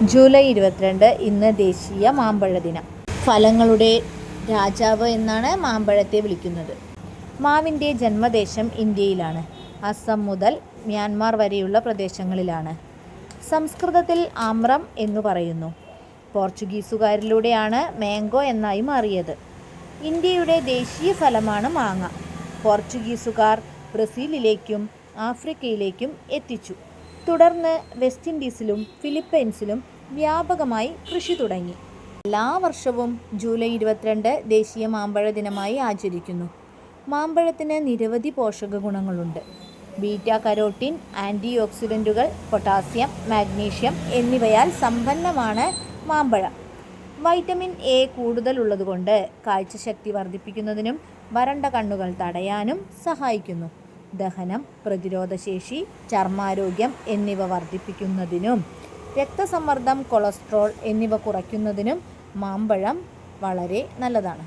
July 22 ഇന്ന് ദേശീയ മാമ്പഴ ദിനം. ഫലങ്ങളുടെ രാജാവ് എന്നാണ് മാമ്പഴത്തെ വിളിക്കുന്നത്. മാവിൻ്റെ ജന്മദേശം ഇന്ത്യയിലാണ്. അസം മുതൽ മ്യാൻമാർ വരെയുള്ള പ്രദേശങ്ങളിലാണ്. സംസ്കൃതത്തിൽ ആമ്രം എന്നു പറയുന്നു. പോർച്ചുഗീസുകാരിലൂടെയാണ് മാംഗോ എന്നായി മാറിയത്. ഇന്ത്യയുടെ ദേശീയ ഫലമാണ് മാങ്ങ. പോർച്ചുഗീസുകാർ ബ്രസീലിലേക്കും ആഫ്രിക്കയിലേക്കും എത്തിച്ചു. തുടർന്ന് വെസ്റ്റ് ഇൻഡീസിലും ഫിലിപ്പൈൻസിലും വ്യാപകമായി കൃഷി തുടങ്ങി. എല്ലാ വർഷവും ജൂലൈ 22 ദേശീയ മാമ്പഴ ദിനമായി ആചരിക്കുന്നു. മാമ്പഴത്തിന് നിരവധി പോഷക ഗുണങ്ങളുണ്ട്. ബീറ്റ കരോട്ടിൻ, ആൻറ്റി ഓക്സിഡൻറ്റുകൾ, പൊട്ടാസ്യം, മാഗ്നീഷ്യം എന്നിവയാൽ സമ്പന്നമാണ് മാമ്പഴം. വൈറ്റമിൻ എ കൂടുതലുള്ളതുകൊണ്ട് കാഴ്ചശക്തി വർദ്ധിപ്പിക്കുന്നതിനും വരണ്ട കണ്ണുകൾ തടയാനും സഹായിക്കുന്നു. ദഹനം, പ്രതിരോധശേഷി, ചർമ്മാരോഗ്യം എന്നിവ വർദ്ധിപ്പിക്കുന്നതിനും രക്തസമ്മർദ്ദം, കൊളസ്ട്രോൾ എന്നിവ കുറയ്ക്കുന്നതിനും മാമ്പഴം വളരെ നല്ലതാണ്.